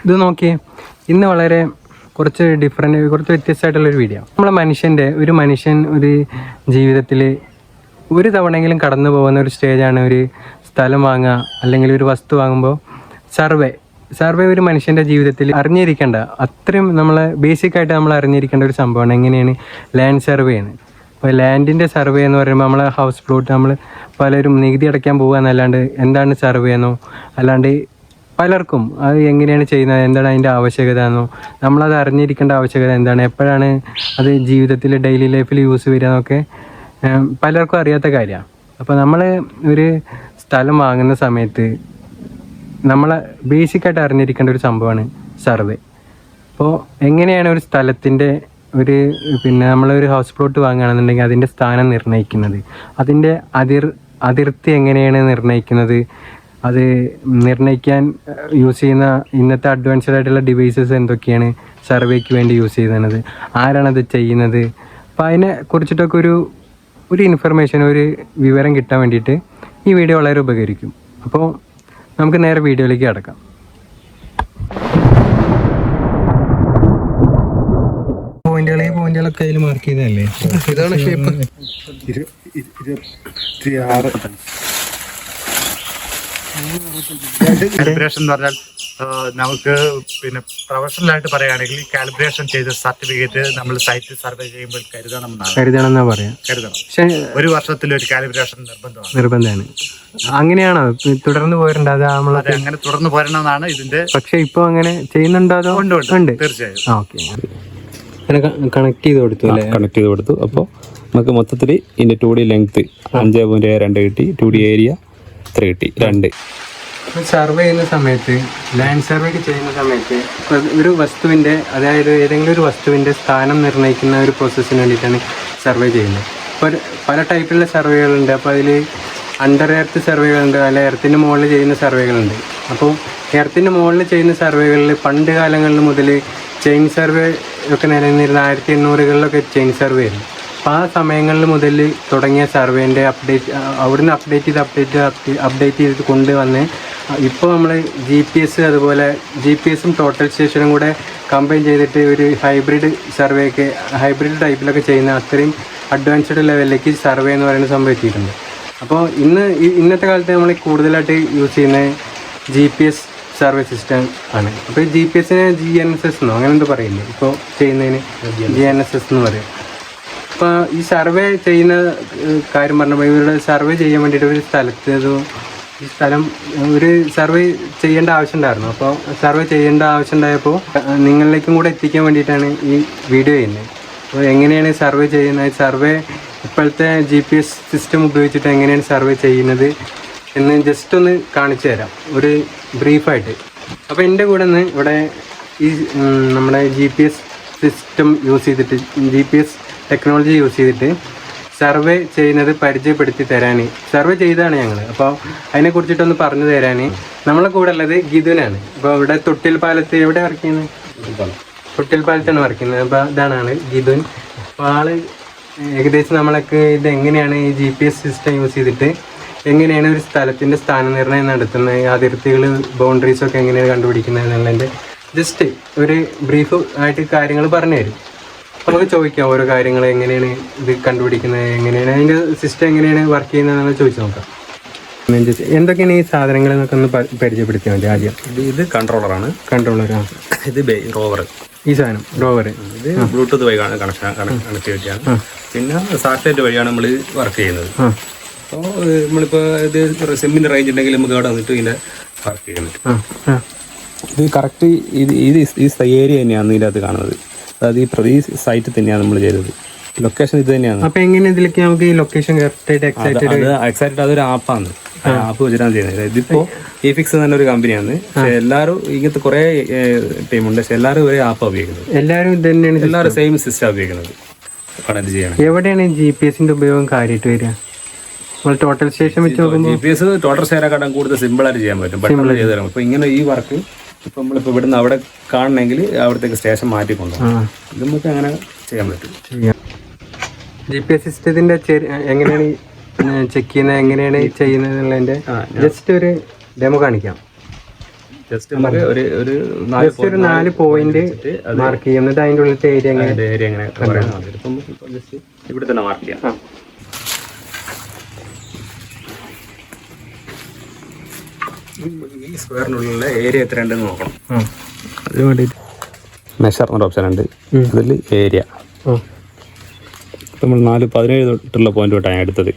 ഇത് നോക്കിയേ, ഇന്ന് വളരെ കുറച്ച് വ്യത്യസ്തമായിട്ടുള്ളൊരു വീഡിയോ. ഒരു മനുഷ്യൻ ഒരു ജീവിതത്തിൽ ഒരു തവണയെങ്കിലും കടന്നു പോകുന്ന ഒരു സ്റ്റേജാണ് ഒരു സ്ഥലം വാങ്ങുക, അല്ലെങ്കിൽ ഒരു വസ്തു വാങ്ങുമ്പോൾ സർവേ ഒരു മനുഷ്യൻ്റെ ജീവിതത്തിൽ അറിഞ്ഞിരിക്കേണ്ട അത്രയും ബേസിക്കായിട്ട് നമ്മൾ അറിഞ്ഞിരിക്കേണ്ട ഒരു സംഭവമാണ് എങ്ങനെയാണ് ലാൻഡ് സർവേ ആണ്. അപ്പോൾ ലാൻഡിൻ്റെ സർവേ എന്ന് പറയുമ്പോൾ നമ്മളെ ഹൗസ് പ്ലോട്ട് നമ്മൾ പലരും നികുതി അടയ്ക്കാൻ പോകുക എന്നല്ലാണ്ട് എന്താണ് സർവേ എന്നോ, അല്ലാണ്ട് പലർക്കും അത് എങ്ങനെയാണ് ചെയ്യുന്നത്, എന്താണ് അതിൻ്റെ ആവശ്യകത എന്നോ, നമ്മളത് അറിഞ്ഞിരിക്കേണ്ട ആവശ്യകത എന്താണ്, എപ്പോഴാണ് അത് ജീവിതത്തിൽ ഡെയിലി ലൈഫിൽ യൂസ് വരിക എന്നൊക്കെ പലർക്കും അറിയാത്ത കാര്യമാണ്. അപ്പോൾ നമ്മൾ ഒരു സ്ഥലം വാങ്ങുന്ന സമയത്ത് നമ്മൾ ബേസിക്കായിട്ട് അറിഞ്ഞിരിക്കേണ്ട ഒരു സംഭവമാണ് സർവേ. അപ്പോൾ എങ്ങനെയാണ് ഒരു സ്ഥലത്തിൻ്റെ നമ്മളൊരു ഹൗസ് പ്ലോട്ട് വാങ്ങുകയാണെന്നുണ്ടെങ്കിൽ അതിൻ്റെ സ്ഥാനം നിർണ്ണയിക്കുന്നത്, അതിൻ്റെ അതിർത്തി എങ്ങനെയാണ് നിർണ്ണയിക്കുന്നത്, അത് നിർണ്ണയിക്കാൻ യൂസ് ചെയ്യുന്ന ഇന്നത്തെ അഡ്വാൻസ്ഡ് ആയിട്ടുള്ള ഡിവൈസസ് എന്തൊക്കെയാണ് സർവേക്ക് വേണ്ടി യൂസ് ചെയ്യുന്നത്, ആരാണത് ചെയ്യുന്നത്. അപ്പോൾ അതിനെ കുറിച്ചിട്ടൊക്കെ ഒരു ഇൻഫർമേഷൻ, ഒരു വിവരം കിട്ടാൻ വേണ്ടിയിട്ട് ഈ വീഡിയോ വളരെ ഉപകരിക്കും. അപ്പോൾ നമുക്ക് നേരെ വീഡിയോയിലേക്ക് കടക്കാം. പോയിന്റുകളൊക്കെ അതിൽ മാർക്ക് ചെയ്തതല്ലേ? ഇതാണ് ഷേപ്പ്. കാലിബ്രേഷൻ എന്ന് പറഞ്ഞാൽ നമുക്ക് പ്രൊഫഷണലായിട്ട് പറയുകയാണെങ്കിൽ കാലിബ്രേഷൻ ചെയ്ത സർട്ടിഫിക്കറ്റ് നമ്മൾ സൈറ്റ് സർവേ ചെയ്യുമ്പോൾ കരുതണം. പക്ഷേ ഒരു വർഷത്തിൽ ഒരു കാലിബ്രേഷൻ നിർബന്ധമാണ്. അങ്ങനെയാണോ തുടർന്ന് പോരണ്ട? അങ്ങനെ തുടർന്ന് പോരണമെന്നാണ് ഇതിന്റെ. പക്ഷെ ഇപ്പൊ അങ്ങനെ ചെയ്യുന്നുണ്ടോ? അതോ? ഉണ്ട്, തീർച്ചയായും. കണക്ട് ചെയ്ത് കൊടുത്തു. അപ്പോൾ നമുക്ക് മൊത്തത്തിൽ ഇതിന്റെ 2D ലെങ്ത് 5.2 കിട്ടി, 2D ഏരിയ 3 കിട്ടി, 2. സർവേ ചെയ്യുന്ന സമയത്ത്, ലാൻഡ് സർവേ ചെയ്യുന്ന സമയത്ത് ഒരു വസ്തുവിൻ്റെ, അതായത് ഏതെങ്കിലും ഒരു വസ്തുവിൻ്റെ സ്ഥാനം നിർണ്ണയിക്കുന്ന ഒരു പ്രോസസ്സിന് വേണ്ടിയിട്ടാണ് സർവേ ചെയ്യുന്നത്. അപ്പോൾ പല ടൈപ്പിലുള്ള സർവേകളുണ്ട്. അപ്പോൾ അതിൽ അണ്ടർ എർത്ത് സർവേകളുണ്ട്, അല്ല എർത്തിൻ്റെ മുകളിൽ ചെയ്യുന്ന സർവേകളുണ്ട്. അപ്പോൾ എർത്തിൻ്റെ മുകളിൽ ചെയ്യുന്ന സർവേകളിൽ പണ്ട് കാലങ്ങളിൽ മുതൽ ചെയിൻ സർവേ ഒക്കെ നിലനിന്നിരുന്ന 1800-കളിലൊക്കെ ചെയിൻ സർവേ ആയിരുന്നു. അപ്പോൾ ആ സമയങ്ങളിൽ മുതൽ തുടങ്ങിയ സർവേൻ്റെ അവിടുന്ന് അപ്ഡേറ്റ് ചെയ്ത് കൊണ്ടുവന്ന് ഇപ്പോൾ നമ്മൾ GPS, അതുപോലെ GPS-ഉം ടോട്ടൽ സ്റ്റേഷനും കൂടെ കമ്പൈൻ ചെയ്തിട്ട് ഒരു ഹൈബ്രിഡ് ടൈപ്പിലൊക്കെ ചെയ്യുന്ന അത്രയും അഡ്വാൻസ്ഡ് ലെവലിലേക്ക് സർവേ എന്ന് പറയുന്ന സംഭവം എത്തിയിട്ടുണ്ട്. അപ്പോൾ ഇന്നത്തെ കാലത്ത് നമ്മൾ കൂടുതലായിട്ട് യൂസ് ചെയ്യുന്ന GPS സർവേ സിസ്റ്റം ആണ്. അപ്പോൾ ഈ GPS-നെ GNSS എന്നോ അങ്ങനെ എന്തോ പറയില്ലേ ഇപ്പോൾ ചെയ്യുന്നതിന്? GNSS എന്ന് പറയും. അപ്പോൾ ഈ സർവേ ചെയ്യുന്ന കാര്യം പറഞ്ഞപ്പോൾ ഇവരുടെ സർവേ ചെയ്യാൻ വേണ്ടിയിട്ട് ഒരു ഈ സ്ഥലം ഒരു സർവേ ചെയ്യേണ്ട ആവശ്യമുണ്ടായിരുന്നു. അപ്പോൾ സർവേ ചെയ്യേണ്ട ആവശ്യമുണ്ടായപ്പോൾ നിങ്ങളിലേക്കും കൂടെ എത്തിക്കാൻ വേണ്ടിയിട്ടാണ് ഈ വീഡിയോ ചെയ്യുന്നത്. അപ്പോൾ എങ്ങനെയാണ് സർവേ ചെയ്യുന്നത്, ഇപ്പോഴത്തെ GPS സിസ്റ്റം ഉപയോഗിച്ചിട്ട് എങ്ങനെയാണ് സർവേ ചെയ്യുന്നത് എന്ന് ജസ്റ്റ് ഒന്ന് കാണിച്ചു തരാം, ഒരു ബ്രീഫായിട്ട്. അപ്പോൾ എൻ്റെ കൂടെ നിന്ന് ഇവിടെ ഈ നമ്മുടെ GPS സിസ്റ്റം യൂസ് ചെയ്തിട്ട്, GPS ടെക്നോളജി യൂസ് ചെയ്തിട്ട് സർവേ ചെയ്യുന്നത് പരിചയപ്പെടുത്തി തരാൻ, സർവേ ചെയ്താണ് ഞങ്ങൾ. അപ്പോൾ അതിനെക്കുറിച്ചിട്ടൊന്ന് പറഞ്ഞു തരാൻ നമ്മളെ കൂടെ ഉള്ളത് ഗിതുനാണ്. അപ്പോൾ ഇവിടെ തൊട്ടിൽ പാലത്ത് എവിടെ വർക്ക് ചെയ്യുന്നത്? തൊട്ടിൽ പാലത്താണ് വർക്ക് ചെയ്യുന്നത്. അപ്പോൾ ഇതാണ് ഗിതുൻ. അപ്പോൾ ആള് ഏകദേശം നമ്മളൊക്കെ ഇത് എങ്ങനെയാണ് ഈ GPS സിസ്റ്റം യൂസ് ചെയ്തിട്ട് എങ്ങനെയാണ് ഒരു സ്ഥലത്തിൻ്റെ സ്ഥാനനിർണ്ണയം നടത്തുന്നത്, അതിർത്തികൾ, ബൗണ്ടറീസൊക്കെ എങ്ങനെയാണ് കണ്ടുപിടിക്കുന്നത് എന്നുള്ളതിൻ്റെ ജസ്റ്റ് ഒരു ബ്രീഫ് ആയിട്ട് കാര്യങ്ങൾ പറഞ്ഞു തരും. നമുക്ക് ചോദിക്കാം ഓരോ കാര്യങ്ങൾ, എങ്ങനെയാണ് ഇത് കണ്ടുപിടിക്കുന്നത്, എങ്ങനെയാണ് അതിൻ്റെ സിസ്റ്റം എങ്ങനെയാണ് വർക്ക് ചെയ്യുന്നതെന്ന് ചോദിച്ചു നോക്കാം. എന്തൊക്കെയാണ് ഈ സാധനങ്ങൾ എന്നൊക്കെ ഒന്ന് പരിചയപ്പെടുത്തിയാൽ മതി ആദ്യം. ഇത് കൺട്രോളറാണ്. ഇത് റോവർ. ഈ സാധനം റോവർ. ഇത് ബ്ലൂടൂത്ത് വഴി കണക്ടിവിറ്റിയാണ്. പിന്നെ സാറ്റലൈറ്റ് വഴിയാണ് നമ്മൾ വർക്ക് ചെയ്യുന്നത്. അപ്പോൾ നമ്മളിപ്പോൾ ഇത് സെമ്മിൻ്റെ റേഞ്ച് ഉണ്ടെങ്കിൽ നമുക്ക് അവിടെ വന്നിട്ട് ഇതിൻ്റെ വർക്ക് ചെയ്യാൻ പറ്റും. ഇത് കറക്റ്റ് ഈ ഏരിയ തന്നെയാണ് ഇതിൻ്റെ അകത്ത് കാണുന്നത്. അതായത് ഈ സൈറ്റ് തന്നെയാണ് നമ്മൾ ചെയ്തത്. ലൊക്കേഷൻ ഇത് തന്നെയാണ്. അപ്പോൾ എങ്ങനെ ഇതിലേക്ക് നമുക്ക് ഈ ലൊക്കേഷൻ എക്സാക്റ്റ് അതൊരു ആപ്പാണ്. ആപ്പ് വെച്ചിട്ടാണ് ചെയ്യുന്നത്. ഇതിപ്പോൾ എഫിക്സ് തന്നെ ഒരു കമ്പനിയാണ്. പക്ഷെ എല്ലാവരും ഇങ്ങനത്തെ കുറേ ടീമുണ്ട്. പക്ഷെ എല്ലാവരും ഒരേ ആപ്പാണ് ഉപയോഗിക്കുന്നത്. എല്ലാവരും സെയിം സിസ്റ്റം ഉപയോഗിക്കുന്നത്. കണക്ട് ചെയ്യണം. എവിടെയാണ് GPS-ന്റെ ഉപയോഗം കാര്യമായിട്ട് വരിക? ടോട്ടൽ സ്റ്റേഷൻ വെച്ച് നോക്കുമ്പോൾ GPS ടോട്ടൽ സ്റ്റേഷനെക്കാട്ടും കൂടുതൽ സിമ്പിളായിട്ട് ചെയ്യാൻ പറ്റും, പെട്ടെന്ന് ചെയ്ത് തരാം. ഇപ്പോൾ ഇങ്ങനെ ഈ വർക്ക് ഇപ്പം നമ്മളിപ്പോൾ ഇവിടുന്ന് അവിടെ കാണണമെങ്കിൽ അവിടത്തേക്ക് സ്റ്റേഷൻ മാറ്റിക്കൊണ്ടുപോകും. ഇത് നമുക്ക് അങ്ങനെ ചെയ്യാൻ പറ്റും. GPS സിസ്റ്റത്തിൻ്റെ എങ്ങനെയാണ് ചെക്ക് ചെയ്യുന്നത്, എങ്ങനെയാണ് ചെയ്യുന്നത് എന്നുള്ളതിൻ്റെ ജസ്റ്റ് ഒരു ഡെമോ കാണിക്കാം. ജസ്റ്റ് നമുക്ക് ഒരു 4 പോയിന്റ് മാർക്ക് ചെയ്യും, എന്നിട്ട് അതിൻ്റെ ഉള്ളിലത്തെ ഏരിയ ഏരിയ എങ്ങനെ പറയുന്നത് ഇപ്പം ജസ്റ്റ് ഇവിടെ തന്നെ മാർക്ക് ചെയ്യാം. ഈ സ്ക്വയറിനുള്ളിലെ ഏരിയ എത്ര ഉണ്ടെന്ന് നോക്കണം. അതിന് വേണ്ടിയിട്ട് മെഷർ എന്നൊരു ഓപ്ഷൻ ഉണ്ട്, അതിൽ ഏരിയ നമ്മൾ 17 തൊട്ടുള്ള പോയിന്റ് തൊട്ടാണ് എടുത്തത്.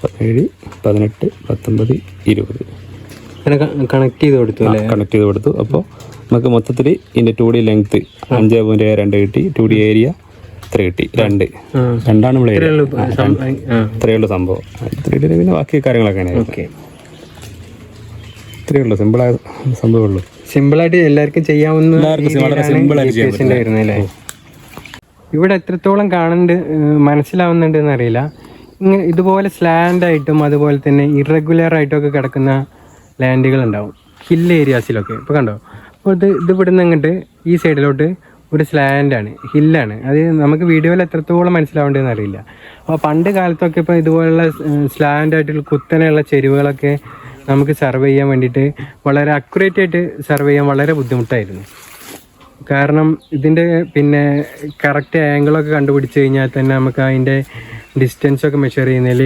17, 18, 19, 20 കണക്ട് ചെയ്ത് കൊടുത്തു അല്ലേ? കണക്ട് ചെയ്ത് കൊടുത്തു. അപ്പോൾ നമുക്ക് മൊത്തത്തിൽ ഇതിൻ്റെ 2D ലെങ്ത്ത് 5.2 കിട്ടി, 2D ഏരിയ 3 കിട്ടി. 2 നമ്മൾ ഇത്രയുള്ള സംഭവം. 3D പിന്നെ ബാക്കി കാര്യങ്ങളൊക്കെ ഇത്രയേ ഉള്ളൂ, സിമ്പിളായ സംഭവമുള്ളൂ. സിമ്പിളായിട്ട് എല്ലാവർക്കും ചെയ്യാവുന്ന വളരെ സിമ്പിളായിട്ട് ചെയ്യാൻ. ഇവിടെ എത്രത്തോളം കാണുന്നുണ്ട് മനസ്സിലാവുന്നുണ്ട് എന്നറിയില്ല. ഇങ്ങനെ ഇതുപോലെ സ്ലാൻഡ് ആയിട്ടും അതുപോലെ തന്നെ ഇറഗുലർ ആയിട്ടും ഒക്കെ കിടക്കുന്ന ലാൻഡുകൾ ഉണ്ടാവും ഹിൽ ഏരിയാസിലൊക്കെ. ഇപ്പോൾ കണ്ടോ, അപ്പോൾ ഇത് ഇവിടുന്ന് അങ്ങോട്ട് ഈ സൈഡിലോട്ട് ഒരു സ്ലാൻഡാണ്, ഹില്ലാണ്. അത് നമുക്ക് വീഡിയോയിൽ എത്രത്തോളം മനസ്സിലാവേണ്ടതെന്ന് അറിയില്ല. അപ്പോൾ പണ്ട് കാലത്തൊക്കെ ഇപ്പോൾ ഇതുപോലുള്ള സ്ലാൻഡ് ആയിട്ടുള്ള കുത്തനെയുള്ള ചെരുവുകളൊക്കെ നമുക്ക് സർവേ ചെയ്യാൻ വേണ്ടിയിട്ട് വളരെ അക്യുറേറ്റ് ആയിട്ട് സർവേ ചെയ്യാൻ വളരെ ബുദ്ധിമുട്ടായിരുന്നു. കാരണം ഇതിൻ്റെ പിന്നെ കറക്റ്റ് ആംഗിളൊക്കെ കണ്ടുപിടിച്ച് കഴിഞ്ഞാൽ തന്നെ നമുക്ക് അതിൻ്റെ ഡിസ്റ്റൻസൊക്കെ മെഷർ ചെയ്യുന്നതിൽ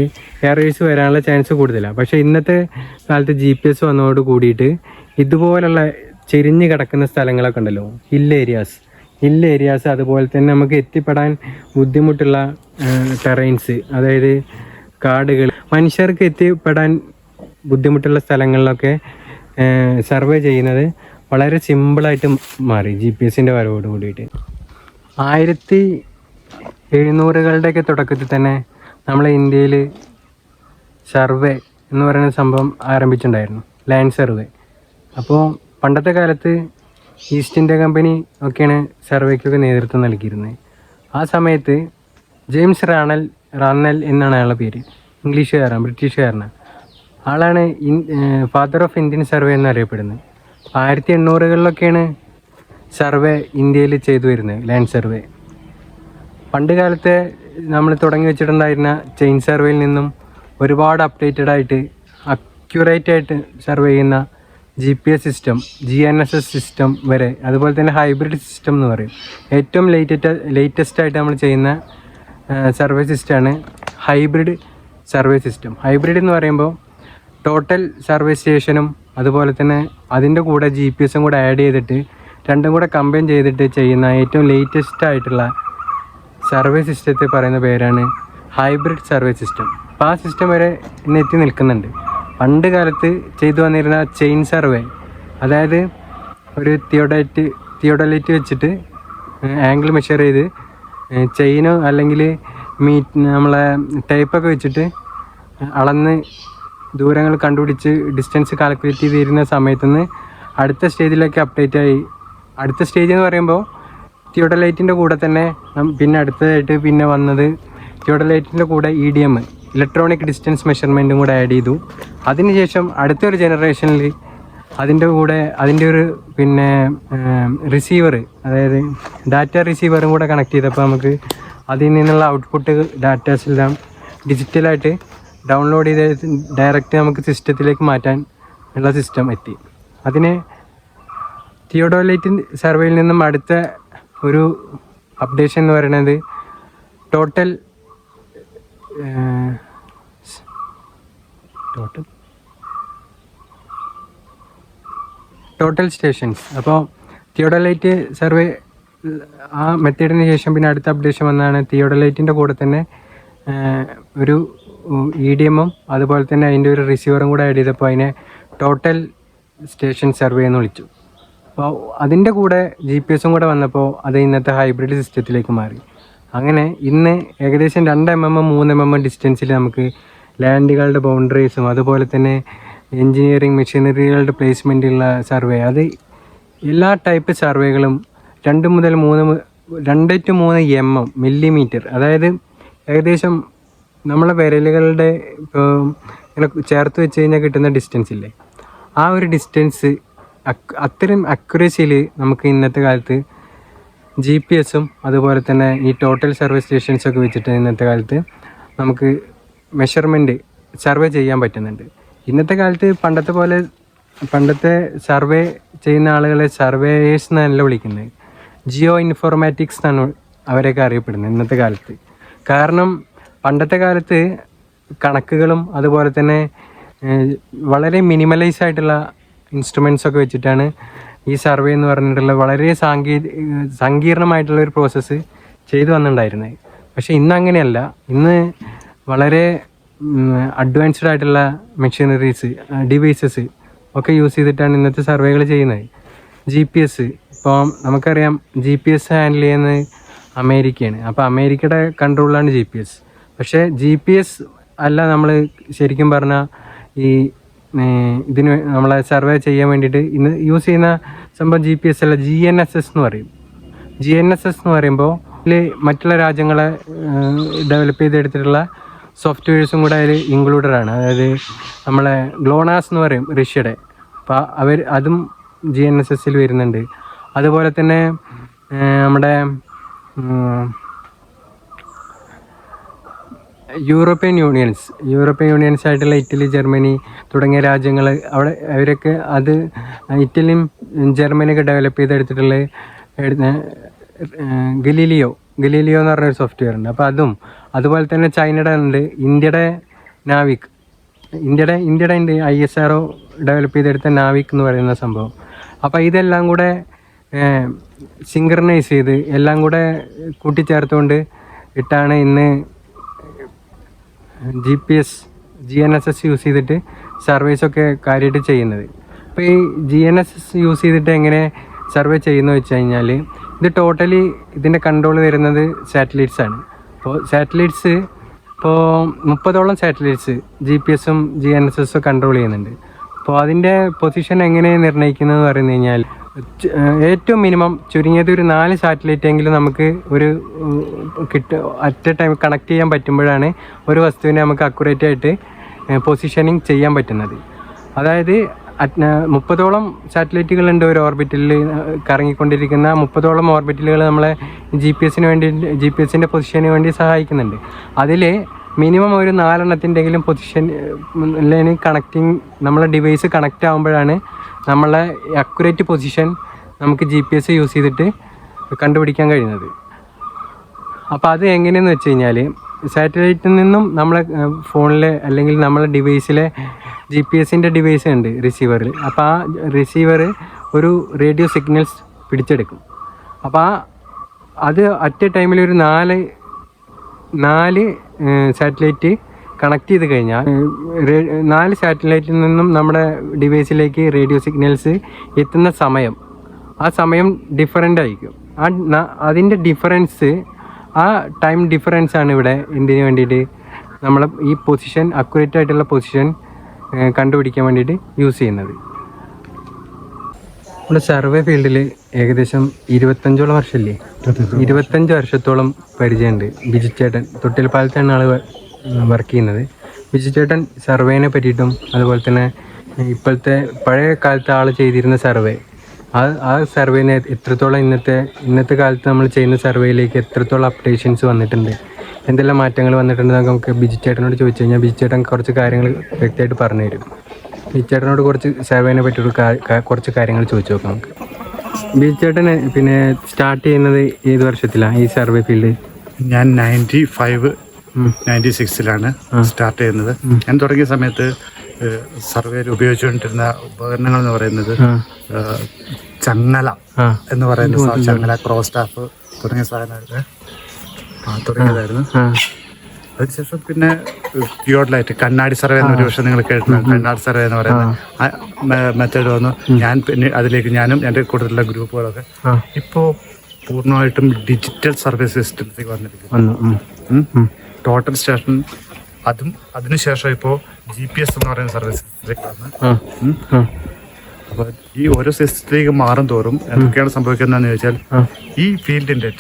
എറേഴ്സ് വരാനുള്ള ചാൻസ് കൂടുതലാണ്. പക്ഷേ ഇന്നത്തെ കാലത്ത് GPS വന്നതോട് കൂടിയിട്ട് ഇതുപോലുള്ള ചെരിഞ്ഞ് കിടക്കുന്ന സ്ഥലങ്ങളൊക്കെ ഉണ്ടല്ലോ, ഹിൽ ഏരിയാസ് അതുപോലെ തന്നെ നമുക്ക് എത്തിപ്പെടാൻ ബുദ്ധിമുട്ടുള്ള ടെറൈൻസ്, അതായത് കാടുകൾ, മനുഷ്യർക്ക് എത്തിപ്പെടാൻ ബുദ്ധിമുട്ടുള്ള സ്ഥലങ്ങളിലൊക്കെ സർവേ ചെയ്യുന്നത് വളരെ സിമ്പിളായിട്ട് മാറി GPS-ൻ്റെ വരവോട് കൂടിയിട്ട്. 1700-കളുടെയൊക്കെ തുടക്കത്തിൽ തന്നെ നമ്മളെ ഇന്ത്യയിൽ സർവേ എന്ന് പറയുന്ന സംഭവം ആരംഭിച്ചിട്ടുണ്ടായിരുന്നു, ലാൻഡ് സർവേ. അപ്പോൾ പണ്ടത്തെ കാലത്ത് ഈസ്റ്റ് ഇന്ത്യ കമ്പനി ഒക്കെയാണ് സർവേക്കൊക്കെ നേതൃത്വം നൽകിയിരുന്നത്. ആ സമയത്ത് ജെയിംസ് റാന്നൽ എന്നാണ് അയാളുടെ പേര്, ബ്രിട്ടീഷുകാരനാണ്. ആളാണ് ഫാദർ ഓഫ് ഇന്ത്യൻ സർവേ എന്നറിയപ്പെടുന്നത്. 1800-കളിലൊക്കെയാണ് സർവേ ഇന്ത്യയിൽ ചെയ്തു വരുന്നത്, ലാൻഡ് സർവേ. പണ്ട് കാലത്തെ നമ്മൾ തുടങ്ങി വെച്ചിട്ടുണ്ടായിരുന്ന ചെയിൻ സർവേയിൽ നിന്നും ഒരുപാട് അപ്ഡേറ്റഡ് ആയിട്ട് അക്യുറേറ്റ് ആയിട്ട് സർവേ ചെയ്യുന്ന GPS സിസ്റ്റം, GNSS സിസ്റ്റം വരെ, അതുപോലെ തന്നെ ഹൈബ്രിഡ് സിസ്റ്റം എന്ന് പറയും. ഏറ്റവും ലേറ്റസ്റ്റ് ആയിട്ട് നമ്മൾ ചെയ്യുന്ന സർവേ സിസ്റ്റമാണ് ഹൈബ്രിഡ് സർവേ സിസ്റ്റം. ഹൈബ്രിഡ് എന്ന് പറയുമ്പോൾ ടോട്ടൽ സർവേ സ്റ്റേഷനും അതുപോലെ തന്നെ അതിൻ്റെ കൂടെ GPS-ഉം കൂടെ ആഡ് ചെയ്തിട്ട് രണ്ടും കൂടെ കമ്പൈൻ ചെയ്തിട്ട് ചെയ്യുന്ന ഏറ്റവും ലേറ്റസ്റ്റ് ആയിട്ടുള്ള സർവേ സിസ്റ്റത്തെ പറയുന്ന പേരാണ് ഹൈബ്രിഡ് സർവേ സിസ്റ്റം. അപ്പോൾ ആ സിസ്റ്റം വരെ ഇന്ന് എത്തി നിൽക്കുന്നുണ്ട്. പണ്ട് കാലത്ത് ചെയ്തു വന്നിരുന്ന ചെയിൻ സർവേ, അതായത് ഒരു തിയോഡലൈറ്റ് വെച്ചിട്ട് ആംഗിൾ മെഷർ ചെയ്ത് ചെയിനോ അല്ലെങ്കിൽ നമ്മളെ ടൈപ്പൊക്കെ വെച്ചിട്ട് അളന്ന് ദൂരങ്ങൾ കണ്ടുപിടിച്ച് ഡിസ്റ്റൻസ് കാൽക്കുലേറ്റ് ചെയ്തിരുന്ന സമയത്തുനിന്ന് അടുത്ത സ്റ്റേജിലേക്ക് അപ്ഡേറ്റ് ആയി. അടുത്ത സ്റ്റേജ് എന്ന് പറയുമ്പോൾ തിയോഡലൈറ്റിൻ്റെ കൂടെ തന്നെ പിന്നെ അടുത്തതായിട്ട് പിന്നെ വന്നത് തിയോഡലൈറ്റിൻ്റെ കൂടെ EDM, ഇലക്ട്രോണിക് ഡിസ്റ്റൻസ് മെഷർമെൻറ്റും കൂടെ ആഡ് ചെയ്തു. അതിനുശേഷം അടുത്തൊരു ജനറേഷനിൽ അതിൻ്റെ കൂടെ അതിൻ്റെ ഒരു പിന്നെ റിസീവർ, അതായത് ഡാറ്റ റിസീവറും കൂടെ കണക്ട് ചെയ്തപ്പോൾ നമുക്ക് അതിൽ നിന്നുള്ള ഔട്ട്പുട്ട് ഡാറ്റാസെല്ലാം ഡിജിറ്റലായിട്ട് ഡൗൺലോഡ് ചെയ്ത് ഡയറക്റ്റ് നമുക്ക് സിസ്റ്റത്തിലേക്ക് മാറ്റാൻ ഉള്ള സിസ്റ്റം എത്തി. അതിന് തിയോഡലൈറ്റ് സർവേയിൽ നിന്നും അടുത്ത ഒരു അപ്ഡേഷൻ എന്ന് പറയുന്നത് ടോട്ടൽ സ്റ്റേഷൻസ്. അപ്പോൾ തിയോഡലൈറ്റ് സർവേ ആ മെത്തേഡിന് ശേഷം പിന്നെ അടുത്ത അപ്ഡേഷൻ വന്നതാണ് തിയോഡലൈറ്റിൻ്റെ കൂടെ തന്നെ ഒരു EDM-ഉം അതുപോലെ തന്നെ അതിൻ്റെ ഒരു റിസീവറും കൂടെ ആഡ് ചെയ്തപ്പോൾ അതിനെ ടോട്ടൽ സ്റ്റേഷൻ സർവേ എന്ന് വിളിച്ചു. അപ്പോൾ അതിൻ്റെ കൂടെ GPS-ഉം കൂടെ വന്നപ്പോൾ അത് ഇന്നത്തെ ഹൈബ്രിഡ് സിസ്റ്റത്തിലേക്ക് മാറി. അങ്ങനെ ഇന്ന് ഏകദേശം 2 mm 3 mm ഡിസ്റ്റൻസിൽ നമുക്ക് ലാൻഡുകളുടെ ബൗണ്ടറീസും അതുപോലെ തന്നെ എൻജിനീയറിംഗ് മെഷീനറികളുടെ പ്ലേസ്മെൻറ്റുള്ള സർവേ, അത് എല്ലാ ടൈപ്പ് സർവേകളും 2 മുതൽ 3 to 3 mm മില്ലിമീറ്റർ, അതായത് ഏകദേശം നമ്മളെ വിരലുകളുടെ ഇപ്പോൾ ഇങ്ങനെ ചേർത്ത് വെച്ച് കഴിഞ്ഞാൽ കിട്ടുന്ന ഡിസ്റ്റൻസ് ഇല്ലേ, ആ ഒരു ഡിസ്റ്റൻസ് അത്രയും അക്യുറസിയിൽ നമുക്ക് ഇന്നത്തെ കാലത്ത് GPS-ഉം അതുപോലെ തന്നെ ഈ ടോട്ടൽ സർവേ സ്റ്റേഷൻസൊക്കെ വെച്ചിട്ട് ഇന്നത്തെ കാലത്ത് നമുക്ക് മെഷർമെൻറ്റ് സർവേ ചെയ്യാൻ പറ്റുന്നുണ്ട്. ഇന്നത്തെ കാലത്ത് പണ്ടത്തെ പോലെ പണ്ടത്തെ സർവേ ചെയ്യുന്ന ആളുകളെ സർവേയേഴ്സ് എന്നല്ല വിളിക്കുന്നത്, ജിയോ ഇൻഫോർമാറ്റിക്സ് എന്നാണ് അവരെയൊക്കെ അറിയപ്പെടുന്നത് ഇന്നത്തെ കാലത്ത്. കാരണം പണ്ടത്തെ കാലത്ത് കണക്കുകളും അതുപോലെ തന്നെ വളരെ മിനിമലൈസ് ആയിട്ടുള്ള ഇൻസ്ട്രുമെൻറ്റ്സ് ഒക്കെ വെച്ചിട്ടാണ് ഈ സർവേ എന്ന് പറഞ്ഞിട്ടുള്ള വളരെ സങ്കീർണമായിട്ടുള്ള ഒരു പ്രോസസ്സ് ചെയ്തു വന്നിട്ടുണ്ടായിരുന്നത്. പക്ഷേ ഇന്ന് അങ്ങനെയല്ല. ഇന്ന് വളരെ അഡ്വാൻസ്ഡ് ആയിട്ടുള്ള മെഷീനറീസ്, ഡിവൈസസ് ഒക്കെ യൂസ് ചെയ്തിട്ടാണ് ഇന്നത്തെ സർവേകൾ ചെയ്യുന്നത്. GPS ഇപ്പോൾ നമുക്കറിയാം, GPS ഹാൻഡിൽ ചെയ്യുന്നത് അമേരിക്കയാണ്. അപ്പോൾ അമേരിക്കയുടെ കൺട്രോളിലാണ് GPS. പക്ഷേ GPS അല്ല നമ്മൾ ശരിക്കും പറഞ്ഞാൽ ഈ ഇതിന് നമ്മളെ സർവേ ചെയ്യാൻ വേണ്ടിയിട്ട് ഇന്ന് യൂസ് ചെയ്യുന്ന സംഭവം GPS അല്ല, GNSS എന്ന് പറയും. GNSS എന്ന് പറയുമ്പോൾ ഇതിൽ മറ്റുള്ള രാജ്യങ്ങളെ ഡെവലപ്പ് ചെയ്തെടുത്തിട്ടുള്ള സോഫ്റ്റ്വെയർസും കൂടെ അതിൽ ഇൻക്ലൂഡഡ് ആണ്. അതായത് നമ്മളെ ഗ്ലോണാസ് എന്ന് പറയും റഷ്യയുടെ, അപ്പോൾ അതും GNSSൽ വരുന്നുണ്ട്. അതുപോലെ തന്നെ നമ്മുടെ യൂറോപ്യൻ യൂണിയൻസ് ആയിട്ടുള്ള ഇറ്റലി, ജർമ്മനി തുടങ്ങിയ രാജ്യങ്ങൾ, അവിടെ അവരൊക്കെ അത് ഇറ്റലിയും ജർമ്മനിയൊക്കെ ഡെവലപ്പ് ചെയ്തെടുത്തിട്ടുള്ള ഗലീലിയോ എന്ന് പറഞ്ഞൊരു സോഫ്റ്റ്വെയർ ഉണ്ട്. അപ്പോൾ അതും അതുപോലെ തന്നെ ചൈനയുടെ ഉണ്ട്, ഇന്ത്യയുടെ ഉണ്ട് ISRO ഡെവലപ്പ് ചെയ്തെടുത്ത നാവിക് എന്ന് പറയുന്ന സംഭവം. അപ്പോൾ ഇതെല്ലാം കൂടെ സിങ്ക്രണൈസ് ചെയ്ത് എല്ലാം കൂടെ കൂട്ടിച്ചേർത്തുകൊണ്ട് ഇട്ടാണ് ഇന്ന് GNSS യൂസ് ചെയ്തിട്ട് സർവേസൊക്കെ കാര്യമായിട്ട് ചെയ്യുന്നത്. അപ്പോൾ ഈ GNSS യൂസ് ചെയ്തിട്ട് എങ്ങനെ സർവേ ചെയ്യുന്നു വെച്ച് കഴിഞ്ഞാൽ, ഇത് ടോട്ടലി ഇതിൻ്റെ കൺട്രോൾ വരുന്നത് സാറ്റലൈറ്റ്സ് ആണ്. അപ്പോൾ സാറ്റലൈറ്റ്സ് ഇപ്പോൾ 30ഓളം സാറ്റലൈറ്റ്സ് GPS-ഉം GNSS-ഉം കൺട്രോൾ ചെയ്യുന്നുണ്ട്. അപ്പോൾ അതിൻ്റെ പൊസിഷൻ എങ്ങനെ നിർണ്ണയിക്കുന്നതെന്ന് പറഞ്ഞു കഴിഞ്ഞാൽ, ഏറ്റവും മിനിമം ചുരുങ്ങിയത് ഒരു 4 സാറ്റലൈറ്റ് എങ്കിലും നമുക്ക് ഒരു അറ്റ് എ ടൈം കണക്ട് ചെയ്യാൻ പറ്റുമ്പോഴാണ് ഒരു വസ്തുവിനെ നമുക്ക് അക്യുറേറ്റ് ആയിട്ട് പൊസിഷനിങ് ചെയ്യാൻ പറ്റുന്നത്. അതായത് 30ഓളം സാറ്റലൈറ്റുകളുണ്ട് ഒരു ഓർബിറ്റിൽ കറങ്ങിക്കൊണ്ടിരിക്കുന്ന. 30ഓളം ഓർബിറ്റലുകൾ നമ്മളെ GPS-ൻ്റെ പൊസിഷന് വേണ്ടി സഹായിക്കുന്നുണ്ട്. അതിൽ മിനിമം ഒരു 4 എണ്ണത്തിൻ്റെങ്കിലും പൊസിഷൻ കണക്റ്റിങ് നമ്മളെ ഡിവൈസ് കണക്റ്റ് ആകുമ്പോഴാണ് നമ്മളെ അക്യുറേറ്റ് പൊസിഷൻ നമുക്ക് GPS യൂസ് ചെയ്തിട്ട് കണ്ടുപിടിക്കാൻ കഴിയുന്നത്. അപ്പോൾ അത് എങ്ങനെയെന്ന് വെച്ച് കഴിഞ്ഞാൽ, സാറ്റലൈറ്റിൽ നിന്നും നമ്മളെ ഫോണിലെ അല്ലെങ്കിൽ നമ്മളെ ഡിവൈസിലെ GPS-ൻ്റെ ഡിവൈസ് ഉണ്ട് റിസീവറിൽ. അപ്പോൾ ആ റിസീവർ ഒരു റേഡിയോ സിഗ്നൽസ് പിടിച്ചെടുക്കും. അപ്പോൾ അത് അറ്റ് എ ടൈമിൽ ഒരു 4 സാറ്റലൈറ്റ് കണക്ട് ചെയ്ത് കഴിഞ്ഞാൽ 4 സാറ്റലൈറ്റിൽ നിന്നും നമ്മുടെ ഡിവൈസിലേക്ക് റേഡിയോ സിഗ്നൽസ് എത്തുന്ന ആ സമയം ഡിഫറൻ്റ് ആയിരിക്കും. അതിൻ്റെ ഡിഫറൻസ്, ആ ടൈം ഡിഫറൻസ് ആണ് ഇവിടെ എന്തിനു വേണ്ടിയിട്ട് നമ്മൾ ഈ പൊസിഷൻ, അക്യുറേറ്റ് ആയിട്ടുള്ള പൊസിഷൻ കണ്ടുപിടിക്കാൻ വേണ്ടിയിട്ട് യൂസ് ചെയ്യുന്നത്. നമ്മുടെ സർവേ ഫീൽഡിൽ ഏകദേശം 25ഓളം വർഷമില്ലേ, 25 വർഷത്തോളം പരിചയമുണ്ട്. ബിജു ചേട്ടൻ തൊട്ടിൽപ്പാലത്താണ് ആൾ വർക്ക് ചെയ്യുന്നത്. ബിജു ചേട്ടൻ സർവേനെ പറ്റിയിട്ടും അതുപോലെ തന്നെ ഇപ്പോഴത്തെ പഴയ കാലത്ത് ആൾ ചെയ്തിരുന്ന സർവേ, ആ സർവേനെ എത്രത്തോളം ഇന്നത്തെ കാലത്ത് നമ്മൾ ചെയ്യുന്ന സർവേയിലേക്ക് എത്രത്തോളം അപ്ഡേഷൻസ് വന്നിട്ടുണ്ട്, എന്തെല്ലാം മാറ്റങ്ങൾ വന്നിട്ടുണ്ടെന്ന് നമുക്ക് ബിജു ചേട്ടനോട് ചോദിച്ചു കഴിഞ്ഞാൽ ബിജു ചേട്ടൻ കുറച്ച് കാര്യങ്ങൾ വ്യക്തമായിട്ട് പറഞ്ഞു തരും. ബിജു ചേട്ടനോട് കുറച്ച് സർവേനെ പറ്റിയിട്ട് കുറച്ച് കാര്യങ്ങൾ ചോദിച്ചു നോക്കാം നമുക്ക്. ബിജു ചേട്ടൻ പിന്നെ സ്റ്റാർട്ട് ചെയ്യുന്നത് ഏത് വർഷത്തിലാണ് ഈ സർവേ ഫീൽഡ്? ഞാൻ 96-ലാണ് സ്റ്റാർട്ട് ചെയ്യുന്നത്. ഞാൻ തുടങ്ങിയ സമയത്ത് സർവേയിൽ ഉപയോഗിച്ചുകൊണ്ടിരുന്ന ഉപകരണങ്ങൾ എന്ന് പറയുന്നത് ചങ്ങല എന്ന് പറയുന്ന ചങ്ങല, ക്രോസ് സ്റ്റാഫ് തുടങ്ങിയ സാധനങ്ങൾ തുടങ്ങിയതായിരുന്നു. അതിനുശേഷം പിന്നെ തിയോഡലൈറ്റ്, കണ്ണാടി സർവേ എന്നൊരു വർഷം നിങ്ങൾ കേട്ടിട്ടുണ്ട്. കണ്ണാടി സർവേ എന്ന് പറയുന്ന മെത്തേഡ് വന്നു. ഞാൻ പിന്നെ അതിലേക്ക് ഞാനും എൻ്റെ കൂട്ടത്തിലുള്ള ഗ്രൂപ്പുകളൊക്കെ ഇപ്പോൾ പൂർണ്ണമായിട്ടും ഡിജിറ്റൽ സർവേ സിസ്റ്റത്തിലേക്ക് വന്നിരിക്കുന്നു. ടോട്ടൽ സ്റ്റേഷൻ അതിനുശേഷം ഇപ്പോൾ GPS എന്ന് പറയുന്ന സർവീസ് സിസ്റ്റത്തിലേക്ക് വന്ന്. അപ്പോൾ ഈ ഓരോ സിസ്റ്റത്തിലേക്ക് മാറും തോറും എന്തൊക്കെയാണ് സംഭവിക്കുന്നതെന്ന് ചോദിച്ചാൽ, ഈ ഫീൽഡിൻ്റെ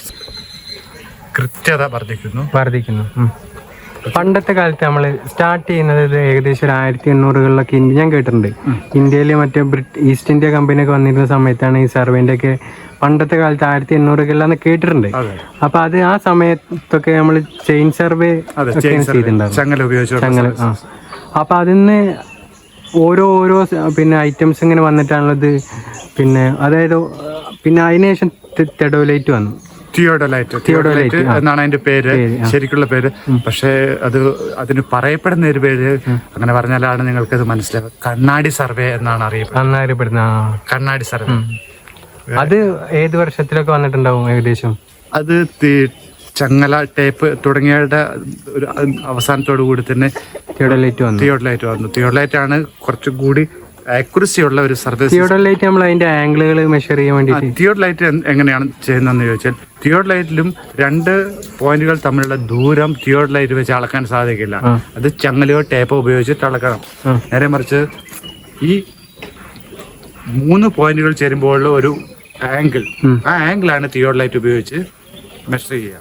കൃത്യത വർദ്ധിക്കുന്നു. പണ്ടത്തെ കാലത്ത് നമ്മൾ സ്റ്റാർട്ട് ചെയ്യുന്നത് ഏകദേശം 1800-കളിലൊക്കെ ഞാൻ കേട്ടിട്ടുണ്ട്. ഇന്ത്യയിൽ മറ്റേ ഈസ്റ്റ് ഇന്ത്യ കമ്പനിയൊക്കെ വന്നിരുന്ന സമയത്താണ് ഈ സർവേൻ്റെ ഒക്കെ പണ്ടത്തെ കാലത്ത് 1800-കളിലാന്ന് കേട്ടിട്ടുണ്ട്. അപ്പൊ അത് ആ സമയത്തൊക്കെ നമ്മൾ ചെയിൻ സർവേ ചെയ്തിട്ടുണ്ടാവും. അപ്പൊ അതിന്ന് ഓരോ പിന്നെ ഐറ്റംസ് ഇങ്ങനെ വന്നിട്ടാണുള്ളത്. പിന്നെ അതായത് പിന്നെ അതിനുശേഷം തെഡോലൈറ്റ് വന്നു. തിയോഡോലൈറ്റ് എന്നാണ് അതിന്റെ പേര്, ശരിക്കുള്ള പേര്. പക്ഷേ അതിന് പറയപ്പെടുന്ന ഒരു പേര് അങ്ങനെ പറഞ്ഞാലാണ് നിങ്ങൾക്കത് മനസ്സിലാവുക. കണ്ണാടി സർവേ എന്നാണ് അറിയപ്പെടുന്നത്. കണ്ണാടി സർവേ അത് ഏത് വർഷത്തിലൊക്കെ വന്നിട്ടുണ്ടാവും ഏകദേശം? അത് ചങ്ങല, ടേപ്പ് തുടങ്ങിയവരുടെ ഒരു അവസാനത്തോടു കൂടി തന്നെ തിയോഡോലൈറ്റ് വന്നു. തിയോഡോലൈറ്റ് ആണ് കുറച്ചും കൂടി ആക്യുറസി ഉള്ള ഒരു സർവേ. തിയോഡോലൈറ്റ് നമ്മൾ അതിന്റെ ആംഗിളുകൾ മെഷർ ചെയ്യാൻ വേണ്ടി. തിയോഡോലൈറ്റ് എങ്ങനെയാണ് ചെയ്യുന്നതെന്ന് ചോദിച്ചാൽ, തിയോഡോലൈറ്റിലും 2 പോയിന്റുകൾ തമ്മിലുള്ള ദൂരം തിയോഡോലൈറ്റ് വെച്ച് അളക്കാൻ സാധിക്കില്ല. അത് ചങ്ങലയോ ടേപ്പോ ഉപയോഗിച്ചിട്ട് അളക്കണം. നേരെ മറിച്ച് ഈ 3 പോയിന്റുകൾ ചേരുമ്പോഴുള്ള ഒരു ആംഗിൾ, ആ ആംഗിളാണ് തിയോഡോലൈറ്റ് ഉപയോഗിച്ച് മെഷർ ചെയ്യുക.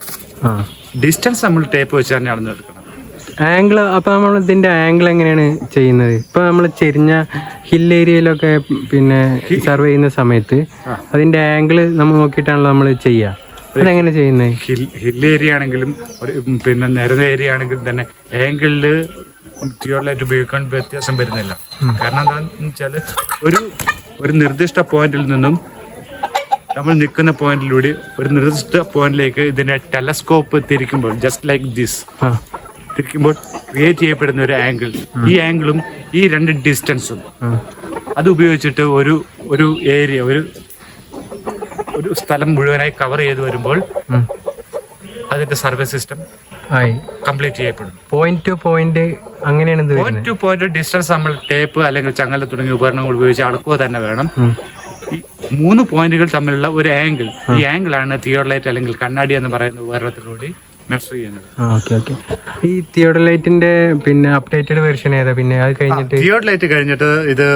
ഡിസ്റ്റൻസ് നമ്മൾ ടേപ്പ് വെച്ച് തന്നെ അളന്നെടുക്കണം. ആംഗിൾ അപ്പൊ നമ്മൾ ഇതിന്റെ ആംഗിൾ എങ്ങനെയാണ് ചെയ്യുന്നത്? ഇപ്പൊ നമ്മൾ ചെരിഞ്ഞ ഹിൽ ഏരിയയിലൊക്കെ പിന്നെ സർവേ ചെയ്യുന്ന സമയത്ത് അതിന്റെ ആംഗിൾ നമ്മൾ നോക്കിയിട്ടാണല്ലോ നമ്മൾ ചെയ്യുക. അതെങ്ങനെ ചെയ്യുന്നത്? ഹിൽ ഏരിയ ആണെങ്കിലും പിന്നെ നിരന്ന ഏരിയ ആണെങ്കിലും തന്നെ ആംഗിളില് തിയോഡോലൈറ്റ് ഉപയോഗിക്കാൻ വ്യത്യാസം വരുന്നില്ല. കാരണം എന്താണെന്ന് വെച്ചാൽ ഒരു നിർദ്ദിഷ്ട പോയിന്റിൽ നിന്നും നമ്മൾ നിൽക്കുന്ന പോയിന്റിലൂടെ ഒരു നിർദ്ദിഷ്ട പോയിന്റിലേക്ക് ഇതിന്റെ ടെലസ്കോപ്പ് തിരിക്കുമ്പോൾ, ജസ്റ്റ് ലൈക്ക് ദിസ് തിരിക്കുമ്പോൾ ക്രിയേറ്റ് ചെയ്യപ്പെടുന്ന ഒരു ആംഗിൾ, ഈ ആംഗിളും ഈ 2 ഡിസ്റ്റൻസും അത് ഉപയോഗിച്ചിട്ട് ഒരു ഏരിയ, ഒരു സ്ഥലം മുഴുവനായി കവർ ചെയ്ത് വരുമ്പോൾ അതിന്റെ സർവേ സിസ്റ്റം കംപ്ലീറ്റ് ചെയ്യപ്പെടും. പോയിന്റ് ടു പോയിന്റ് അങ്ങനെയാണ്. പോയിന്റ് ടു പോയിന്റ് ഡിസ്റ്റൻസ് നമ്മൾ ടേപ്പ് അല്ലെങ്കിൽ ചങ്ങല തുടങ്ങിയ ഉപകരണങ്ങൾ ഉപയോഗിച്ച് അളക്കുക തന്നെ വേണം. ഈ 3 പോയിന്റുകൾ തമ്മിലുള്ള ഒരു ആംഗിൾ, ഈ ആംഗിളാണ് തിയോഡോലൈറ്റ് അല്ലെങ്കിൽ കണ്ണാടി എന്ന് പറയുന്ന ഉപകരണത്തിലൂടെ മെഷർ ചെയ്യുന്നത്. ഈ തിയോഡോലൈറ്റിന്റെ പിന്നെ അപ്ഡേറ്റഡ് വെർഷൻ ഏതാ? പിന്നെ അത് കഴിഞ്ഞിട്ട് തിയോഡോലൈറ്റ് കഴിഞ്ഞിട്ട് ഇത്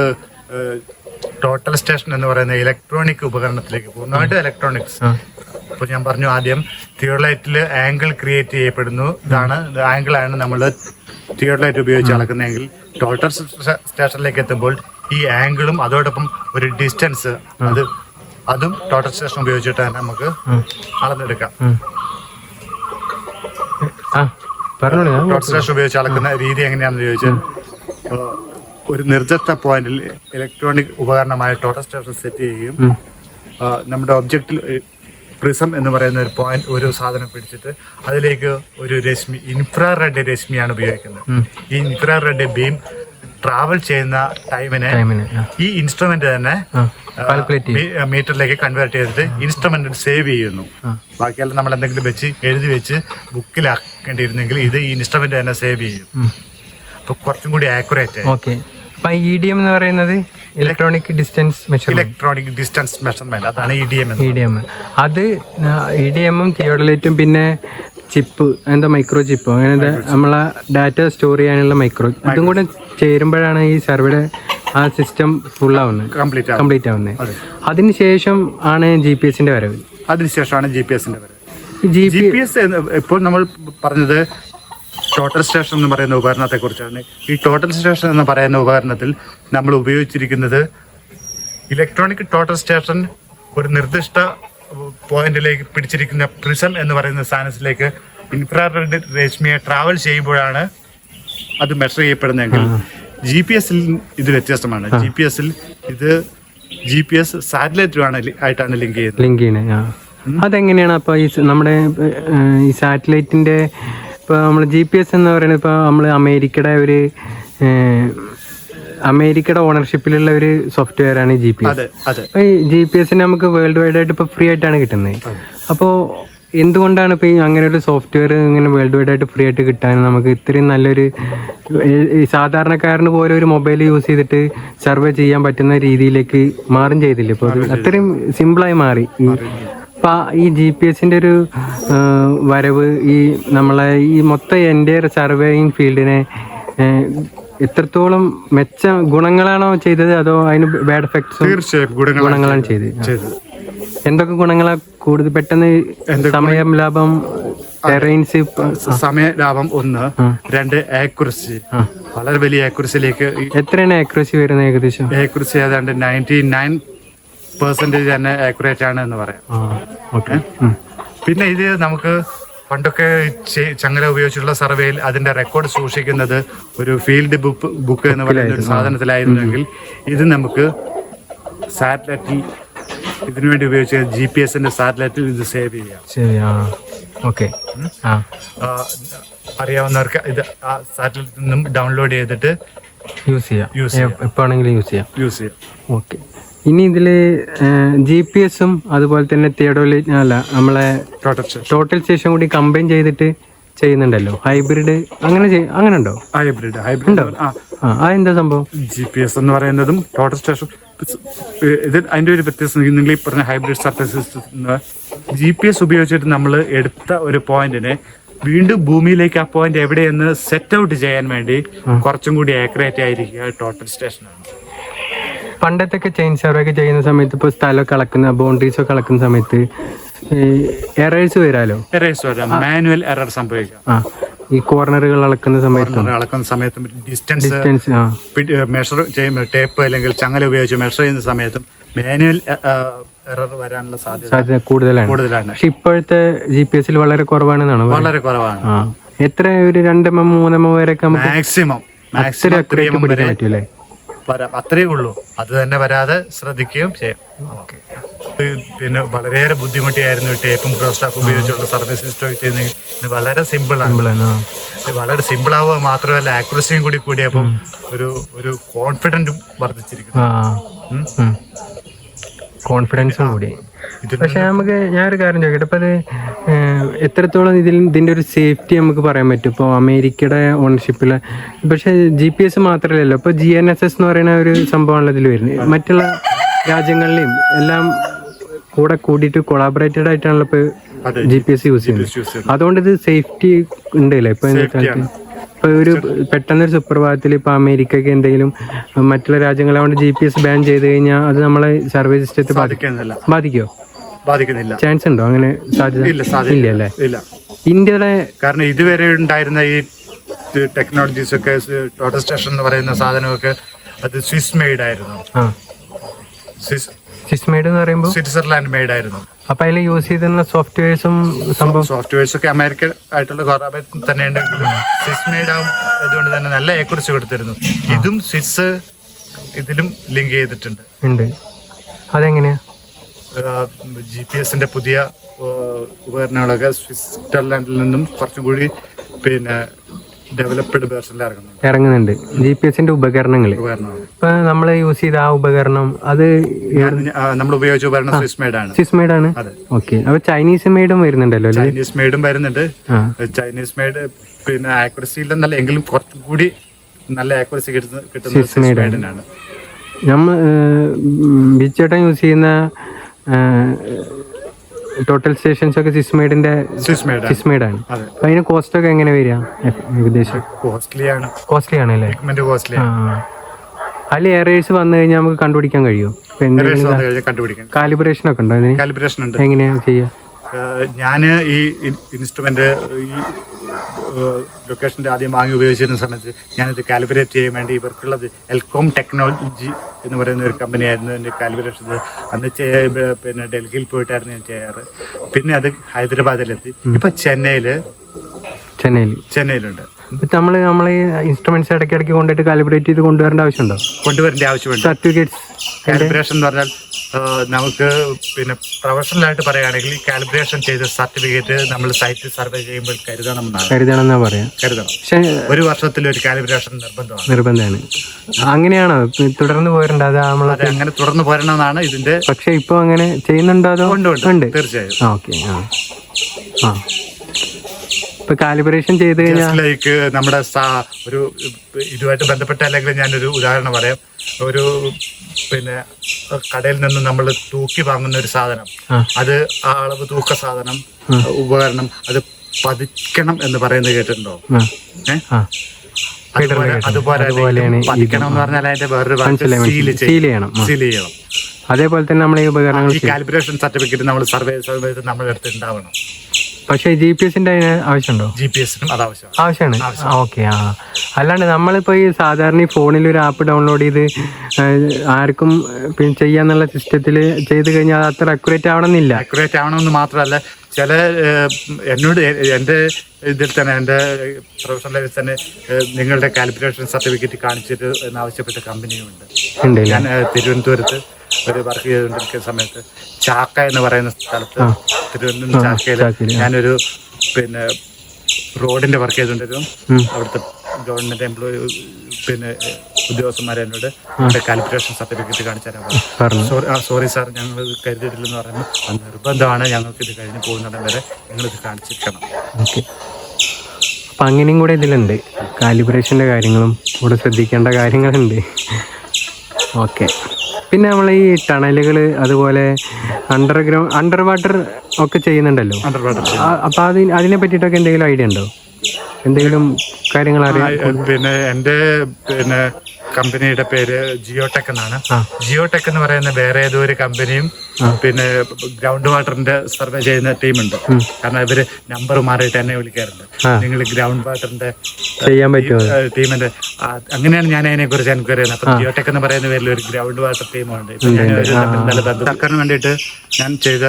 ടോട്ടൽ സ്റ്റേഷൻ എന്ന് പറയുന്ന ഇലക്ട്രോണിക് ഉപകരണത്തിലേക്ക് പോകുന്നു. ഇലക്ട്രോണിക്സ് ഇപ്പൊ ഞാൻ പറഞ്ഞു ആദ്യം തിയോഡോലൈറ്റിൽ ആംഗിൾ ക്രിയേറ്റ് ചെയ്യപ്പെടുന്നു. ആംഗിളാണ് നമ്മൾ തിയോഡോലൈറ്റ് ഉപയോഗിച്ച് അളക്കുന്നതെങ്കിൽ ടോട്ടൽ സ്റ്റേഷനിലേക്ക് എത്തുമ്പോൾ ഈ ആംഗിളും അതോടൊപ്പം ഒരു ഡിസ്റ്റൻസ് അതും ടോട്ടൽ സ്റ്റേഷൻ ഉപയോഗിച്ചിട്ട് തന്നെ നമുക്ക് അളന്നെടുക്കാം. ടോട്ടൽ സ്റ്റേഷൻ ഉപയോഗിച്ച് അളക്കുന്ന രീതി എങ്ങനെയാണെന്ന് ചോദിച്ചാൽ, ഒരു നിർദ്ദിഷ്ട പോയിന്റിൽ ഇലക്ട്രോണിക് ഉപകരണമായ ടോട്ടൽ സ്റ്റേഷൻ സെറ്റ് ചെയ്യുകയും നമ്മുടെ ഒബ്ജക്റ്റിൽ പ്രിസം എന്ന് പറയുന്ന ഒരു സാധനം പിടിച്ചിട്ട് അതിലേക്ക് ഒരു രശ്മി, ഇൻഫ്രാറെഡ് രശ്മിയാണ് ഉപയോഗിക്കുന്നത്. ഈ ഇൻഫ്രാറെഡ് ബീം ട്രാവൽ ചെയ്യുന്ന ടൈമിനെ ഈ ഇൻസ്ട്രുമെന്റ് തന്നെ മീറ്ററിലേക്ക് കൺവേർട്ട് ചെയ്തിട്ട് ഇൻസ്ട്രുമെന്റ് സേവ് ചെയ്യുന്നു. ബാക്കിയെല്ലാം നമ്മൾ എന്തെങ്കിലും എഴുതി വെച്ച് ബുക്കിലാക്കേണ്ടിയിരുന്നെങ്കിൽ ഇത് ഈ ഇൻസ്ട്രുമെന്റ് തന്നെ സേവ് ചെയ്യും. അപ്പൊ കുറച്ചും കൂടി ആക്യുറേറ്റ്. EDM എന്ന് പറയുന്നത് ഇലക്ട്രോണിക് ഡിസ്റ്റൻസ് മെഷർമെന്റ്, അതാണ് EDM. അത് EDM-ഉം തിയോഡോലൈറ്റും പിന്നെ ചിപ്പ്, എന്താ മൈക്രോ ചിപ്പ്, അങ്ങനെ നമ്മളെ ഡാറ്റ സ്റ്റോർ ചെയ്യാനുള്ള മൈക്രോ, അതും കൂടെ ചേരുമ്പോഴാണ് ഈ സർവേയുടെ ആ സിസ്റ്റം ഫുൾ ആവുന്നത്, കംപ്ലീറ്റ് ആവുന്നത്. അതിനുശേഷം ആണ് GPS-ന്റെ വരവ്. അതിനുശേഷമാണ് GPS-ന്റെ വരവ്. GPS ഇപ്പോൾ നമ്മൾ പറഞ്ഞത് ടോട്ടൽ സ്റ്റേഷൻ എന്ന് പറയുന്ന ഉപകരണത്തെ കുറിച്ചാണ്. ഈ ടോട്ടൽ സ്റ്റേഷൻ എന്ന് പറയുന്ന ഉപകരണത്തിൽ നമ്മൾ ഉപയോഗിച്ചിരിക്കുന്നത് ഇലക്ട്രോണിക് ടോട്ടൽ സ്റ്റേഷൻ ഒരു നിർദ്ദിഷ്ട പോയിന്റിലേക്ക് പിടിച്ചിരിക്കുന്ന പ്രിസം എന്ന് പറയുന്ന സാധനത്തിലേക്ക് ഇൻഫ്രാറെഡ് രശ്മിയെ ട്രാവൽ ചെയ്യുമ്പോഴാണ് അത് മെഷർ ചെയ്യപ്പെടുന്നതെങ്കിൽ GPS-ൽ ഇത് വ്യത്യസ്തമാണ്. GPS സാറ്റലൈറ്റുമാണ് ആയിട്ടാണ് ലിങ്ക് ചെയ്യുന്നത്. അതെങ്ങനെയാണ് അപ്പൊ ഈ നമ്മുടെ ഈ സാറ്റലൈറ്റിന്റെ ഇപ്പോൾ നമ്മൾ GPS എന്ന് പറയുന്നത് ഇപ്പോൾ നമ്മൾ അമേരിക്കയുടെ ഓണർഷിപ്പിലുള്ള ഒരു സോഫ്റ്റ്വെയർ ആണ് GPS. അപ്പോൾ ഈ GPS-ന് നമുക്ക് വേൾഡ് വൈഡ് ആയിട്ട് ഇപ്പോൾ ഫ്രീ ആയിട്ടാണ് കിട്ടുന്നത്. അപ്പോൾ എന്തുകൊണ്ടാണ് ഇപ്പോൾ ഈ അങ്ങനെ ഒരു സോഫ്റ്റ്വെയർ ഇങ്ങനെ വേൾഡ് വൈഡ് ആയിട്ട് ഫ്രീ ആയിട്ട് കിട്ടാൻ നമുക്ക് ഇത്രയും നല്ലൊരു സാധാരണക്കാരന് പോലെ ഒരു മൊബൈൽ യൂസ് ചെയ്തിട്ട് സർവേ ചെയ്യാൻ പറ്റുന്ന രീതിയിലേക്ക് മാറും ചെയ്തില്ല? ഇപ്പോൾ അത്രയും സിമ്പിളായി മാറി. അപ്പം ഈ GPS-ന്റെ ഒരു വരവ് ഈ നമ്മളെ ഈ മൊത്തം എൻ്റെ സർവേയിങ് ഫീൽഡിനെ എത്രത്തോളം ഗുണങ്ങളാണോ ചെയ്തത്, അതോ അതിന് ബാഡ് എഫക്ട്സ്? തീർച്ചയായും ഗുണങ്ങളാണ് ചെയ്തത്. എന്തൊക്കെ ഗുണങ്ങളാ കൂടുതൽ? പെട്ടെന്ന് സമയം ലാഭം, സമയ ലാഭം 1, 2 ആക്യുറസി, വളരെ വലിയ ആക്യുറസിയിലേക്ക്. എത്രയാണ് ആക്യുറസി വരുന്നത്? ഏകദേശം ആക്യുറസി ഏതാണ്ട് 99% തന്നെ ആക്യുറേറ്റ് ആണ് എന്ന് പറയാം. പിന്നെ ഇത് നമുക്ക് പണ്ടൊക്കെ ചങ്ങല ഉപയോഗിച്ചുള്ള സർവേയിൽ അതിന്റെ റെക്കോർഡ് സൂക്ഷിക്കുന്നത് ഒരു ഫീൽഡ് ബുക്ക് എന്ന് പറയുന്ന ഒരു സാധനത്തിലായിരുന്നെങ്കിൽ ഇത് നമുക്ക് സാറ്റലൈറ്റിൽ ഇതിനുവേണ്ടി ഉപയോഗിച്ച GPS-ന്റെ സാറ്റലൈറ്റിൽ ഇത് സേവ് ചെയ്യാം. അറിയാവുന്നവർക്ക് ഇത് ആ സാറ്റലൈറ്റിൽ നിന്നും ഡൗൺലോഡ് ചെയ്തിട്ട് യൂസ് ചെയ്യാം. എപ്പോഴാണെങ്കിലും യൂസ് ചെയ്യാം. ഓക്കെ. ഇനി ഇതിൽ GPS-ഉം അതുപോലെ തന്നെ നമ്മളെ ടോട്ടൽ സ്റ്റേഷൻ കൂടി കമ്പൈൻ ചെയ്തിട്ട് ചെയ്യുന്നുണ്ടല്ലോ, ഹൈബ്രിഡ് അങ്ങനെ ഉണ്ടോ? ഹൈബ്രിഡ് ഉണ്ടോ? എന്താ സംഭവം? GPS എന്ന് പറയുന്നതും ടോട്ടൽ സ്റ്റേഷൻ ഇത് അതിന്റെ ഒരു വ്യത്യാസം. നിങ്ങൾ ഈ പറഞ്ഞ ഹൈബ്രിഡ് സർഫേസ് സിസ്റ്റം GPS ഉപയോഗിച്ചിട്ട് നമ്മൾ എടുത്ത ഒരു പോയിന്റിനെ വീണ്ടും ഭൂമിയിലേക്ക് ആ പോയിന്റ് എവിടെയെന്ന് സെറ്റ് ഔട്ട് ചെയ്യാൻ വേണ്ടി കുറച്ചും കൂടി ആക്യുറേറ്റ് ആയിരിക്കുക ടോട്ടൽ സ്റ്റേഷനാണ്. പണ്ടത്തൊക്കെ ചെയിൻ സർവേ ഒക്കെ ചെയ്യുന്ന സമയത്ത് ഇപ്പോൾ സ്ഥലമൊക്കെ അളക്കുന്ന ബൗണ്ടറീസ് ഒക്കെ അളക്കുന്ന സമയത്ത് എറേഴ്സ് വരാലോ, മാനുവൽ എറർ സംഭവിക്കാം. ഈ കോർണറുകൾ അളക്കുന്ന സമയത്തും ഡിസ്റ്റൻസ് മെഷർ ചെയ്യുമ്പോൾ ടേപ്പ് അല്ലെങ്കിൽ ചങ്ങല ഉപയോഗിച്ച് മെഷർ ചെയ്യുന്ന സമയത്തും മാനുവൽ എറർ വരാനുള്ള സാധ്യത കൂടുതലാണ്. പക്ഷെ ഇപ്പോഴത്തെ GPS-ൽ വളരെ കുറവാണെന്നാണ്. വളരെ കുറവാണ്. എത്ര ഒരു 2 mm 3 mm വരെയൊക്കെ മാക്സിമം പിടിക്കാൻ പറ്റൂലേ? അത്രേ ഉള്ളൂ. അത് തന്നെ വരാതെ ശ്രദ്ധിക്കുകയും ചെയ്യാം. പിന്നെ വളരെയേറെ ബുദ്ധിമുട്ടിയായിരുന്നു ടേപ്പും ക്രോസ്റ്റാപ്പ് ഉപയോഗിച്ചുള്ള സർവീസ് സിസ്റ്റം ചെയ്യുന്നത്. വളരെ സിമ്പിളാണ്. വളരെ സിമ്പിൾ ആവുക മാത്രമല്ല ആക്യുറസിയും കൂടി കൂടിയപ്പം ഒരു കോൺഫിഡൻറ്റും വർദ്ധിച്ചിരിക്കുന്നു. കോൺഫിഡൻസും കൂടി. പക്ഷെ ഞാനൊരു കാര്യം ചോദിക്കട്ടെ, ഇപ്പൊ അത് എത്രത്തോളം ഇതിന്റെ ഒരു സേഫ്റ്റി നമുക്ക് പറയാൻ പറ്റും? ഇപ്പോൾ അമേരിക്കയുടെ ഓണർഷിപ്പില് പക്ഷെ GPS മാത്രമല്ലല്ലോ, ഇപ്പൊ GNSS എന്ന് പറയുന്ന ഒരു സംഭവമാണല്ലോ ഇതിൽ വരുന്നത്. മറ്റുള്ള രാജ്യങ്ങളിലെയും എല്ലാം കൂടിയിട്ട് കൊളാബറേറ്റഡ് ആയിട്ടാണല്ലോ ഇപ്പൊ GPS യൂസ് ചെയ്യുന്നത്. അതുകൊണ്ട് ഇത് സേഫ്റ്റി ഉണ്ടല്ലേ ഇപ്പൊ ഇപ്പൊ ഒരു പെട്ടെന്നൊരു സുപ്രഭാതത്തിൽ ഇപ്പൊ അമേരിക്കക്ക് എന്തെങ്കിലും മറ്റുള്ള രാജ്യങ്ങളെ GPS ബാൻ ചെയ്ത് കഴിഞ്ഞാൽ അത് നമ്മളെ സർവേ സിസ്റ്റത്തെ ബാധിക്കുന്നില്ല. ചാൻസ് ഉണ്ടോ? അങ്ങനെ സാധ്യത ഇല്ല അല്ലേ? ഇന്ത്യയുടെ കാരണം ഇതുവരെ ഉണ്ടായിരുന്ന ഈ ടെക്നോളജീസ് ഒക്കെ ടോട്ടൽ സ്റ്റേഷൻ എന്ന് പറയുന്ന സാധനമൊക്കെ അത് സ്വിസ് മെയ്ഡ് ആയിരുന്നു. സ്വിസ് മെയ്ഡ് എന്ന് പറയുമ്പോൾ സ്വിറ്റ്സർലാൻഡ് മെയ്ഡ് ആയിരുന്നു. അപ്പൊ അതിൽ യൂസ് ചെയ്തിരുന്ന സോഫ്റ്റ്വെയർസ് ഒക്കെ അമേരിക്കൻ ആയിട്ടുള്ള കോർപ്പറേറ്റ് തന്നെ ഉണ്ടെങ്കിലും സ്വിസ് മെയ്ഡ് ആവും. അതുകൊണ്ട് തന്നെ നല്ല ഏക്കുറിച്ച് കൊടുത്തിരുന്നു. ഇതും സ്വിസ് ഇതിലും ലിങ്ക് ചെയ്തിട്ടുണ്ട്. അതെങ്ങനെയാ? GPS-ന്റെ പുതിയ ഉപകരണങ്ങളൊക്കെ സ്വിറ്റ്സർലാൻഡിൽ നിന്നും കുറച്ചും കൂടി പിന്നെ ഡെവലപ്ഡ് വേർഷനിൽ ഇറങ്ങുന്നുണ്ട്. GPS-ന്റെ ഉപകരണങ്ങൾ ഇപ്പൊ നമ്മൾ യൂസ് ചെയ്ത ആ ഉപകരണം അത് നമ്മൾ ഉപയോഗിച്ച ഉപകരണം സ്വിസ് മെയ്ഡ് ആണ്. ഓക്കെ. അപ്പൊ ചൈനീസ് മെയ്ഡും വരുന്നുണ്ടല്ലോ? ചൈനീസ് മെയ്ഡും വരുന്നുണ്ട്. ചൈനീസ് മെയ്ഡ് പിന്നെ ആക്യുറസിയിലെന്നല്ല എങ്കിലും കുറച്ചും കൂടി നല്ല ആക്യുറസി കിട്ടുന്നത് സ്വിസ് മെയ്ഡിനാണ്. ബിച്ചേട്ടൻ യൂസ് ചെയ്യുന്ന ടോട്ടൽ സ്റ്റേഷൻസ് ഒക്കെ സ്വിസ് മെയ്ഡാണ്. അപ്പൊ അതിന് കോസ്റ്റ് ഒക്കെ എങ്ങനെ വരിക? ഏകദേശം കോസ്റ്റ്ലി ആണല്ലേ? അതിൽ എറേഴ്സ് വന്നു കഴിഞ്ഞാൽ നമുക്ക് കണ്ടുപിടിക്കാൻ കഴിയുമോ? കാലിബ്രേഷൻ ഒക്കെ ഉണ്ടോ അതിന്? എങ്ങനെയാ ചെയ്യാ? ഞാൻ ഈ ഇൻസ്ട്രുമെന്റ് ഈ ലൊക്കേഷൻ്റെ ആദ്യം വാങ്ങി ഉപയോഗിച്ചിരുന്ന സമയത്ത് ഞാനിത് കാലിബ്രേറ്റ് ചെയ്യാൻ വേണ്ടി ഇവർക്കുള്ളത് എൽകോം ടെക്നോളജി എന്ന് പറയുന്ന ഒരു കമ്പനിയായിരുന്നു എൻ്റെ കാലിബ്രേഷൻ. അന്ന് പിന്നെ ഡൽഹിയിൽ പോയിട്ടായിരുന്നു ഞാൻ ചെയ്യാറ്. പിന്നെ അത് ഹൈദരാബാദിലെത്തി. ഇപ്പം ചെന്നൈയിലുണ്ട്. നമ്മളെ ഇൻസ്ട്രുമെന്റ്സ് ഇടയ്ക്കിടയ്ക്ക് കൊണ്ടിട്ട് കാലിബ്രേറ്റ് ചെയ്ത് കൊണ്ടുവരേണ്ട ആവശ്യമുണ്ടോ? കൊണ്ടുവരേണ്ട ആവശ്യമുണ്ട്. സർട്ടിഫിക്കറ്റ്സ് കാലിബ്രേഷൻ എന്ന് പറഞ്ഞാൽ നമുക്ക് പിന്നെ പ്രൊഫഷണലായിട്ട് പറയുകയാണെങ്കിൽ കാലിബ്രേഷൻ ചെയ്ത സർട്ടിഫിക്കറ്റ് നമ്മൾ സൈറ്റ് സർവേ ചെയ്യുമ്പോൾ കരുതണം. പക്ഷേ 1 വർഷത്തിൽ ഒരു കാലിബ്രേഷൻ നിർബന്ധമാണ്. അങ്ങനെയാണോ തുടർന്ന് പോരേണ്ട? അങ്ങനെ തുടർന്ന് പോരണമെന്നാണ് ഇതിന്റെ. പക്ഷെ ഇപ്പൊ അങ്ങനെ ചെയ്യുന്നുണ്ടോ? അതോ? ഉണ്ട്, തീർച്ചയായും. ഓക്കെ. ഇപ്പൊ കാലിബ്രേഷൻ ചെയ്ത് കഴിഞ്ഞാൽ നമ്മുടെ ഒരു ഇതുമായിട്ട് ബന്ധപ്പെട്ട അല്ലെങ്കിൽ ഞാനൊരു ഉദാഹരണം പറയാം. ഒരു പിന്നെ കടയിൽ നിന്ന് നമ്മൾ തൂക്കി വാങ്ങുന്ന ഒരു സാധനം, അത് ആ അളവ് തൂക്ക സാധനം ഉപകരണം അത് പതിക്കണം എന്ന് പറയുന്നത് കേട്ടിട്ടുണ്ടോ? അതുപോലെ പതിക്കണം എന്ന് പറഞ്ഞാൽ അതിന്റെ വേറൊരു സീൽ ചെയ്യണം. അതേപോലെ തന്നെ നമ്മൾ ഈ ഉപകരണങ്ങൾ കാലിബ്രേഷൻ സർട്ടിഫിക്കറ്റ് നമ്മൾ സർവേ നമ്മുടെ അടുത്ത് ഉണ്ടാവണം. പക്ഷേ GPS-ന്റെ അതിന് ആവശ്യമുണ്ടോ? GPS-നും അത് ആവശ്യമാണ്. ഓക്കെ. അല്ലാണ്ട് നമ്മളിപ്പോൾ ഈ സാധാരണ ഈ ഫോണിൽ ഒരു ആപ്പ് ഡൗൺലോഡ് ചെയ്ത് ആർക്കും പിന്നെ ചെയ്യാന്നുള്ള സിസ്റ്റത്തിൽ ചെയ്ത് കഴിഞ്ഞാൽ അത് അത്ര അക്യുറേറ്റ് ആവണമെന്നില്ല. അക്യുറേറ്റ് ആവണമെന്ന് മാത്രമല്ല ചില എന്നോട് എൻ്റെ ഇതിൽ തന്നെ എൻ്റെ പ്രൊഫഷണൽ ലൈഫിൽ തന്നെ നിങ്ങളുടെ കാലിബ്രേഷൻ സർട്ടിഫിക്കറ്റ് കാണിച്ചിട്ട് എന്നാവശ്യപ്പെട്ട കമ്പനിയുമുണ്ട്. ഞാൻ തിരുവനന്തപുരത്ത് ഒരു വർക്ക് ചെയ്തുകൊണ്ടിരിക്കുന്ന സമയത്ത് ചാക്ക എന്ന് പറയുന്ന സ്ഥലത്ത് തിരുവനന്തപുരം ചാക്കയിൽ ഞാനൊരു പിന്നെ റോഡിന്റെ വർക്ക് ചെയ്തുകൊണ്ടിരുന്നു. അവിടുത്തെ ഗവൺമെന്റ് എംപ്ലോയി പിന്നെ ഉദ്യോഗസ്ഥന്മാരെ എന്നോട് എൻ്റെ കാലിബ്രേഷൻ സർട്ടിഫിക്കറ്റ് കാണിച്ചു തരാൻ സോറി സാർ, ഞങ്ങൾ കരുതിയിട്ടില്ലെന്ന് പറയുമ്പോൾ അത് നിർബന്ധമാണ്, ഞങ്ങൾക്ക് ഇത് കഴിഞ്ഞ് പോകുന്നിടം വരെ നിങ്ങളിത് കാണിച്ചിരിക്കണം. ഓക്കെ. അപ്പം അങ്ങനെയും കൂടെ ഇതിലുണ്ട്, കാലിബ്രേഷൻ്റെ കാര്യങ്ങളും കൂടെ ശ്രദ്ധിക്കേണ്ട കാര്യങ്ങളുണ്ട്. ഓക്കെ. പിന്നെ നമ്മൾ ഈ ടണലുകൾ അതുപോലെ അണ്ടർ വാട്ടർ ഒക്കെ ചെയ്യുന്നുണ്ടല്ലോ. അപ്പം അതിനെ പറ്റിയിട്ടൊക്കെ എന്തെങ്കിലും ഐഡിയ ഉണ്ടോ? എന്തെങ്കിലും കാര്യങ്ങൾ അറിയാം? പിന്നെ എൻ്റെ പിന്നെ കമ്പനിയുടെ പേര് ജിയോടെക് എന്നാണ്. ജിയോടെക് എന്ന് പറയുന്ന വേറെ ഏതോ ഒരു കമ്പനിയും പിന്നെ ഗ്രൗണ്ട് വാട്ടറിന്റെ സർവേ ചെയ്യുന്ന ടീമുണ്ട്. കാരണം ഇവര് നമ്പർ മാറിയിട്ട് എന്നെ വിളിക്കാറുണ്ട്, നിങ്ങൾ ഗ്രൗണ്ട് വാട്ടറിന്റെ ചെയ്യാൻ പറ്റുമോ ടീമിന്റെ. അങ്ങനെയാണ് ഞാൻ അതിനെ കുറിച്ച് എനിക്കറിയുന്നത്. അപ്പൊ ജിയോടെക് എന്ന് പറയുന്ന പേരിൽ ഒരു ഗ്രൗണ്ട് വാട്ടർ ടീമുണ്ട്. നല്ല ബന്ധം സർക്കാരിന് വേണ്ടിയിട്ട് ഞാൻ ചെയ്ത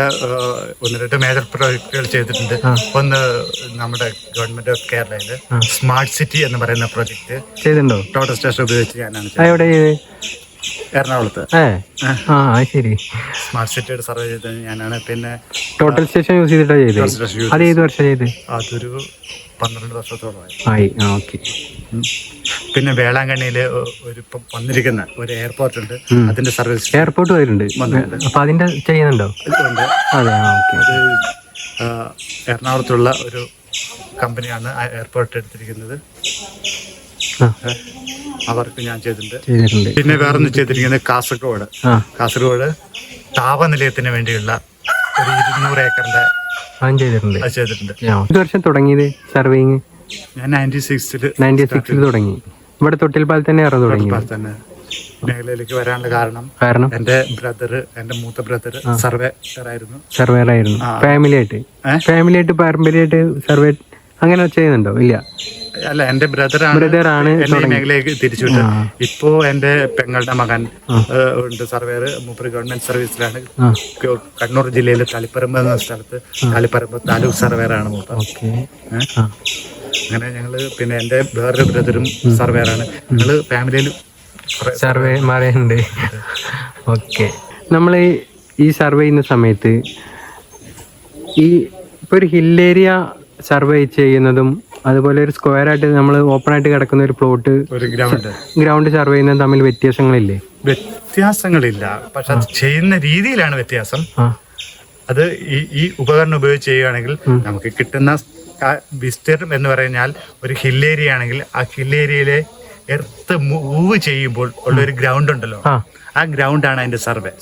1-2 മേജർ പ്രോജക്റ്റുകൾ ചെയ്തിട്ടുണ്ട്. ഒന്ന് നമ്മുടെ ഗവൺമെന്റ് ഓഫ് കേരളയില് സ്മാർട്ട് സിറ്റി എന്ന് പറയുന്ന പ്രോജക്റ്റ് ചെയ്തിട്ടുണ്ടോ? ടോട്ടൽ സ്റ്റേഷൻ ഉപയോഗിച്ച് ഞാനാണ് എറണാകുളത്ത്. ശരി. സ്മാർട്ട് സിറ്റിയുടെ സർവേ ചെയ്തത് ഞാനാണ്. പിന്നെ ടോട്ടൽ സ്റ്റേഷൻ യൂസ് ചെയ്തിട്ടാണ് ചെയ്തത്. അത് ഏത് വർഷം ചെയ്ത്? അതൊരു 12 വർഷത്തോളമായി. പിന്നെ വേളാങ്കണ്ണിയില് ഇപ്പം വന്നിരിക്കുന്ന ഒരു എയർപോർട്ട് ഉണ്ട്, അതിന്റെ സർവീസ് എയർപോർട്ട് വരുന്നുണ്ട്. അപ്പൊ അതിന്റെ ചെയ്യുന്നുണ്ടോ? അത് എറണാകുളത്തുള്ള ഒരു കമ്പനിയാണ് ആ എയർപോർട്ട് എടുത്തിരിക്കുന്നത്. അവർക്ക് ഞാൻ ചെയ്തിട്ടുണ്ട്. പിന്നെ വേറൊന്ന് ചെയ്തിരിക്കുന്നത് കാസർഗോഡ് താപനിലയത്തിന് വേണ്ടിയുള്ള ഒരു 200 ഏക്കറിന്റെ ചെയ്തിട്ടുണ്ട്. ഒരു വർഷം തുടങ്ങിയത് സർവേയിങ് ഞാൻ 96 തുടങ്ങി. ഇവിടെ തൊട്ടിൽപ്പാൽ തന്നെ തുടങ്ങി. മേഖലയിലേക്ക് വരാനുള്ള കാരണം എന്റെ മൂത്ത ബ്രദർ സർവേയർ ആയിരുന്നു. ഫാമിലി ആയിട്ട് പാരമ്പര്യമായിട്ട് സർവേ അങ്ങനെ ചെയ്യുന്നുണ്ടോ? ഇല്ല. അല്ല, എന്റെ ബ്രദറാണ് മേഖലയിലേക്ക് തിരിച്ചുവിട്ടത്. ഇപ്പോ എന്റെ പെങ്ങളുടെ മകൻ ഉണ്ട് സർവേയർ. മൂപ്പര് ഗവൺമെന്റ് സർവീസിലാണ്. കണ്ണൂർ ജില്ലയിലെ തളിപ്പറമ്പ് എന്ന സ്ഥലത്ത് തളിപ്പറമ്പ് താലൂക്ക് സർവേയറാണ് മൂപ്പർ. അങ്ങനെ ഞങ്ങള് പിന്നെ എന്റെ വേറൊരു ബ്രദറും സർവേയറാണ്. ഞങ്ങള് ഫാമിലിയിൽ സർവേ മാറിയുണ്ട്. ഓക്കെ. നമ്മൾ ഈ സർവേ ചെയ്യുന്ന സമയത്ത് ഇപ്പൊ ഒരു ഹിൽ ഏരിയ സർവേ ചെയ്യുന്നതും അതുപോലെ ഒരു സ്ക്വയർ ആയിട്ട് നമ്മൾ ഓപ്പൺ ആയിട്ട് കിടക്കുന്ന ഒരു പ്ലോട്ട്, ഒരു ഗ്രൗണ്ട് സർവേ ചെയ്യുന്നതും തമ്മിൽ വ്യത്യാസങ്ങളില്ല. പക്ഷെ അത് ചെയ്യുന്ന രീതിയിലാണ് വ്യത്യാസം. അത് ഈ ഉപകരണം ഉപയോഗിച്ച് ചെയ്യുകയാണെങ്കിൽ നമുക്ക് കിട്ടുന്ന വിസ്തീർണം എന്ന് പറഞ്ഞാൽ ഒരു ഹിൽ ഏരിയ ആണെങ്കിൽ ആ ഹിൽ ഏരിയയിലെ എർത്ത് മൂവ് ചെയ്യുമ്പോൾ ഉള്ള ഒരു ഗ്രൗണ്ട് ഉണ്ടല്ലോ, ആ ഗ്രൗണ്ടാണ് അതിന്റെ സർവേ.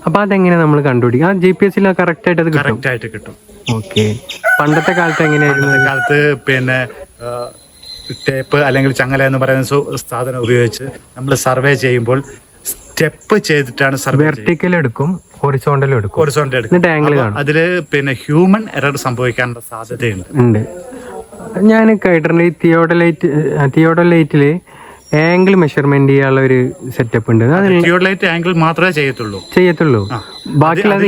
അപ്പൊ അതെങ്ങനെ നമ്മൾ കണ്ടുപിടിക്കും? ആ GPS കറക്റ്റ് ആയിട്ട് കിട്ടും. ഓക്കെ. പണ്ടത്തെ കാലത്ത് എങ്ങനെയായിരുന്നു? കാലത്ത് പിന്നെ ടേപ്പ് അല്ലെങ്കിൽ ചങ്ങല എന്ന് പറയുന്ന സാധനം ഉപയോഗിച്ച് നമ്മൾ സർവേ ചെയ്യുമ്പോൾ സ്റ്റെപ്പ് ചെയ്തിട്ടാണ് സർവേ. വെർട്ടിക്കൽ എടുക്കും, ഹൊറിസോണ്ടൽ എടുക്കും. അതില് പിന്നെ ഹ്യൂമൻ എറർ സംഭവിക്കാനുള്ള സാധ്യതയുണ്ട്. ഞാൻ കേട്ടിട്ടുണ്ട് ഈ തിയോഡലൈറ്റില് ആംഗിൾ മെഷർമെന്റ് ചെയ്യാനുള്ള ഒരു സെറ്റപ്പ് ഉണ്ട്. തിയോഡലൈറ്റ് ആംഗിൾ മാത്രമേ ചെയ്യത്തുള്ളൂ. ബാക്കിയുള്ളത്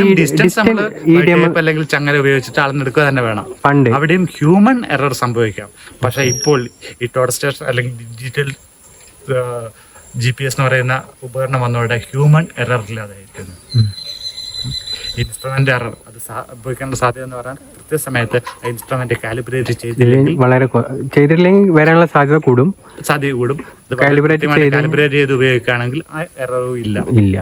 അല്ലെങ്കിൽ ചങ്ങല ഉപയോഗിച്ചിട്ട് അളന്നെടുക്കുക തന്നെ വേണം. പണ്ട് അവിടെയും ഹ്യൂമൻ എറർ സംഭവിക്കാം. പക്ഷെ ഇപ്പോൾ ഈ ടോട്ടൽ സ്റ്റേഷൻ അല്ലെങ്കിൽ ഡിജിറ്റൽ GPS എന്ന് പറയുന്ന ഉപകരണം വന്നതോടെ ഹ്യൂമൻ എറർ ഇല്ലാതായിരിക്കുന്നു. ഇൻസ്ട്രുമെന്റ് എറർ അത് സംഭവിക്കാനുള്ള സാധ്യത എന്ന് പറഞ്ഞാൽ കൃത്യസമയത്ത് ഇൻസ്ട്രുമെന്റ് കാലിബ്രേറ്റ് ചെയ്തില്ലെങ്കിൽ വരാനുള്ള സാധ്യത കൂടും. കാലിബ്രേറ്റ് ചെയ്ത് ഉപയോഗിക്കുകയാണെങ്കിൽ ആ എററും ഇല്ല.